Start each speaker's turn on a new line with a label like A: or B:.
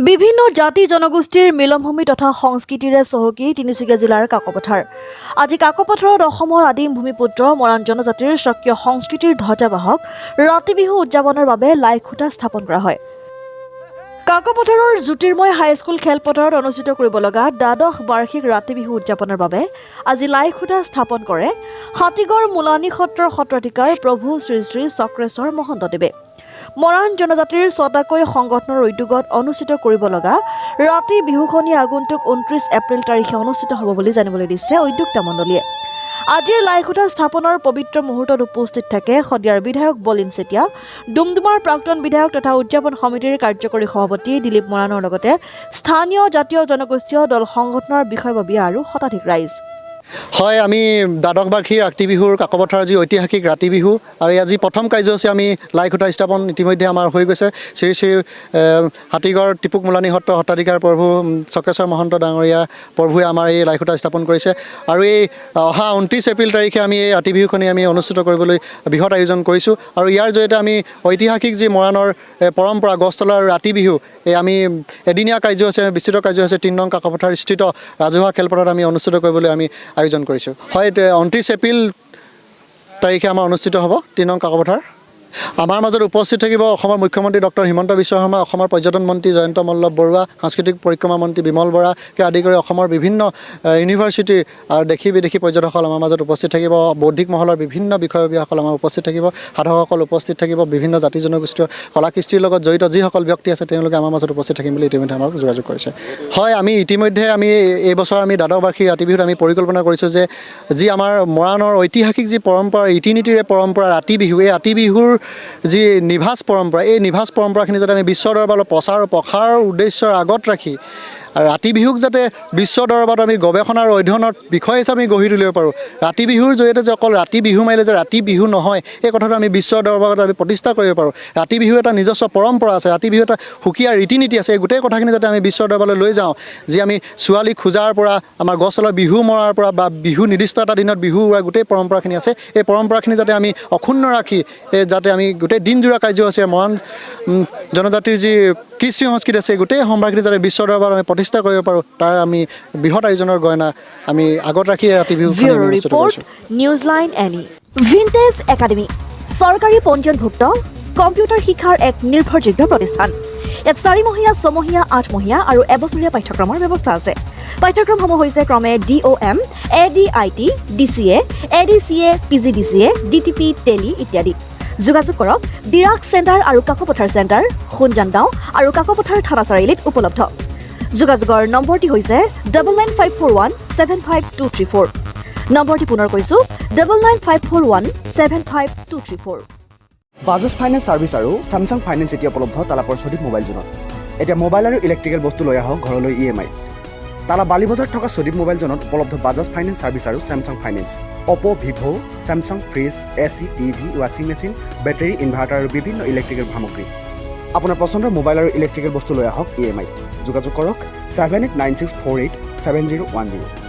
A: বিভিন্ন জাতি জনগোষ্ঠীৰ মিলনভূমি তথা সংস্কৃতিৰে চহকী তিনিচুকীয়া জিলাৰ কাকপথাৰ। আজি কাকপথাৰত অসমৰ আদিম ভূমিপুত্ৰ মৰাণ জনজাতিৰ স্বকীয় সংস্কৃতিৰ ধ্বজাবাহক ৰাতি বিহু উদযাপনৰ বাবে লাই খুঁটা স্থাপন কৰা হয়। কাকপথাৰৰ জ্যোতিৰ্ময় হাইস্কুল খেলপথাৰত অনুষ্ঠিত কৰিব লগা দ্বাদশ বাৰ্ষিক ৰাতি বিহু উদযাপনৰ বাবে আজি লাই খুঁটা স্থাপন কৰে হাতীগড় মোলানী সত্ৰৰ সত্ৰাধিকাৰ প্ৰভু শ্ৰী শ্ৰী চক্ৰেশ্বৰ মহন্তদেৱে। মৰাণ জনজাতিৰ ৬টাকৈ সংগঠনৰ উদ্যোগত অনুষ্ঠিত কৰিব লগা ৰাতি বিহুখনি আগন্তুক ২৯ এপ্ৰিল তাৰিখে অনুষ্ঠিত হ'ব বুলি জানিবলৈ দিছে উদ্যোক্তা মণ্ডলীয়ে। আজিৰ লাইখুঁটা স্থাপনৰ পবিত্ৰ মুহূৰ্তত উপস্থিত থাকে শদিয়াৰ বিধায়ক বলিন চেতিয়া, ডুমডুমাৰ প্ৰাক্তন বিধায়ক তথা উদযাপন সমিতিৰ কাৰ্যকৰী সভাপতি দিলীপ মৰাণৰ লগতে স্থানীয় জাতীয় জনগোষ্ঠীয় দল সংগঠনৰ বিষয়ববীয়া আৰু শতাধিক ৰাইজ।
B: হয়, আমি দ্বাদশ বাৰ্ষিক ৰাতি বিহুৰ কাকপথাৰ যি ঐতিহাসিক ৰাতি বিহু আৰু আজি প্ৰথম কাৰ্যসূচী আমি লাই খুঁটা স্থাপন ইতিমধ্যে আমাৰ হৈ গৈছে। শ্ৰী শ্ৰী হাতীগড় টিপুক মোলানী সত্ৰ সত্ৰাধিকাৰ প্ৰভু চক্ৰেশ্বৰ মহন্ত ডাঙৰীয়া প্ৰভুৱে আমাৰ এই লাই খুঁটা স্থাপন কৰিছে আৰু এই অহা ২৯ এপ্ৰিল তাৰিখে আমি এই ৰাতি বিহুখনি আমি অনুষ্ঠিত কৰিবলৈ বৃহৎ আয়োজন কৰিছোঁ আৰু ইয়াৰ জৰিয়তে আমি ঐতিহাসিক যি মৰাণৰ পৰম্পৰা গছতলাৰ ৰাতি বিহু এই আমি এদিনীয়া কাৰ্যসূচী বিস্তৃত কাৰ্যসূচী ৩ নং কাকপথাৰ স্থিত ৰাজহুৱা খেলপথাৰত আমি অনুষ্ঠিত কৰিবলৈ আমি আয়োজন কৰিছোঁ। হয়, ২৯ এপ্ৰিল তাৰিখে আমাৰ অনুষ্ঠিত হ'ব ৩ নং কাকপথাৰ। আমাৰ মাজত উপস্থিত থাকিব অসমৰ মুখ্যমন্ত্ৰী ডক্টৰ হিমন্ত বিশ্ব শৰ্মা, অসমৰ পৰ্যটন মন্ত্ৰী জয়ন্ত মল্লৱ বৰুৱা, সাংস্কৃতিক পৰিক্ৰমা মন্ত্ৰী বিমল বৰাকে আদি কৰি অসমৰ বিভিন্ন ইউনিভাৰ্চিটিৰ আৰু দেশী বিদেশী পৰ্যটকসকল আমাৰ মাজত উপস্থিত থাকিব। বৌদ্ধিক মহলৰ বিভিন্ন বিষয়ববীয়াসকল আমাৰ উপস্থিত থাকিব, সাধকসকল উপস্থিত থাকিব, বিভিন্ন জাতি জনগোষ্ঠীয় কলা কৃষ্টিৰ লগত জড়িত যিসকল ব্যক্তি আছে তেওঁলোকে আমাৰ মাজত উপস্থিত থাকিম বুলি ইতিমধ্যে আমাক যোগাযোগ কৰিছে। হয়, আমি ইতিমধ্যে এই বছৰ আমি দ্বাদশ বাৰ্ষিক ৰাতি বিহুত আমি পৰিকল্পনা কৰিছোঁ যে যি আমাৰ মৰাণৰ ঐতিহাসিক যি পৰম্পৰা ৰীতি নীতিৰে পৰম্পৰা ৰাতি বিহু, এই ৰাতি বিহুৰ যি নিভাঁজ পৰম্পৰা, এই নিভাঁজ পৰম্পৰাখিনি যাতে আমি বিশ্ব দৰবাৰত প্ৰচাৰ আৰু প্ৰসাৰৰ উদ্দেশ্যৰ আগত ৰাখি ৰাতি বিহুক যাতে বিশ্ব দৰবাৰত আমি গৱেষণা আৰু অধ্যয়নৰ বিষয় হিচাপে আমি গঢ়ি তুলিব পাৰোঁ। ৰাতি বিহুৰ জৰিয়তে যে অকল ৰাতি বিহু মাৰিলে যে ৰাতি বিহু নহয়, এই কথাটো আমি বিশ্ব দৰবাৰত আমি প্ৰতিষ্ঠা কৰিব পাৰোঁ। ৰাতি বিহুৰ এটা নিজস্ব পৰম্পৰা আছে, ৰাতি বিহুৰ এটা সুকীয়া ৰীতি নীতি আছে। এই গোটেই কথাখিনি যাতে আমি বিশ্ব দৰবাৰলৈ লৈ যাওঁ, যি আমি ছোৱালী খোজাৰ পৰা আমাৰ গছতলৰ বিহু মৰাৰ পৰা বা বিহু নিৰ্দিষ্ট এটা দিনত বিহু উৰা গোটেই পৰম্পৰাখিনি আছে, এই পৰম্পৰাখিনি যাতে আমি অক্ষুণ্ণ ৰাখি যাতে আমি গোটেই দিনজোৰা কাৰ্যসূচী মৰাণ জনজাতিৰ যি কৃষ্টি সংস্কৃতি আছে গোটেই সম্ভাৰখিনি যাতে বিশ্ব দৰবাৰত আমি প্ৰতিষ্ঠা কৰিব পাৰোঁ, তাৰ আমি বৃহৎ আয়োজনৰ গয়না আমি আগত ৰাখি ৰাতি বিহু
A: নিউজলাইন এনি ভিনটেজ একাডেমি চৰকাৰী পঞ্জীয়নভুক্ত কম্পিউটাৰ শিক্ষাৰ এক নিৰ্ভৰযোগ্য প্ৰতিষ্ঠান। ইয়াত ৪মহীয়া, ৬মহীয়া, ৮মহীয়া আৰু এবছৰীয়া পাঠ্যক্ৰমৰ ব্যৱস্থা আছে। পাঠ্যক্ৰমসমূহ হৈছে ক্ৰমে DOM, ADIT, DCA, ADCA, PGDCA, DTP, tele ইত্যাদি। যোগাযোগ কৰক ডিৰাক চেণ্টাৰ আৰু কাকপথাৰ চেণ্টাৰ, সোণজানগাঁও আৰু কাকপথাৰ থানা চাৰিআলিত উপলব্ধ। যোগাযোগৰ নম্বৰটি হৈছে 9954175234। নম্বৰটি পুনৰ কৈছোঁ 9954175234।
C: বাজাজ ফাইনেন্স ছাৰ্ভিচ আৰু স্যামছাং ফাইনেন্স এতিয়া উপলব্ধ তালাকৰ সদীপ মোবাইল জোনত। এতিয়া মোবাইল আৰু ইলেক্ট্ৰিকেল বস্তু লৈ আহক ঘৰলৈ EMI। তালা বালি বজাৰত থকা সদীপ মোবাইল জোনত উপলব্ধ বাজাজ ফাইনেন্স ছাৰ্ভিচ আৰু স্যামছাং ফাইনেন্স, অপো, ভিভো, স্যামছাং ফ্ৰিজ, AC, TV, ৱাশ্বিং মেচিন, বেটাৰী, ইনভাৰ্টাৰ আৰু বিভিন্ন ইলেক্ট্ৰিকেল সামগ্ৰী। আপোনাৰ পচন্দৰ মোবাইল আৰু ইলেক্ট্ৰিকেল বস্তু লৈ আহক EMI। যোগাযোগ কৰক 7896487010।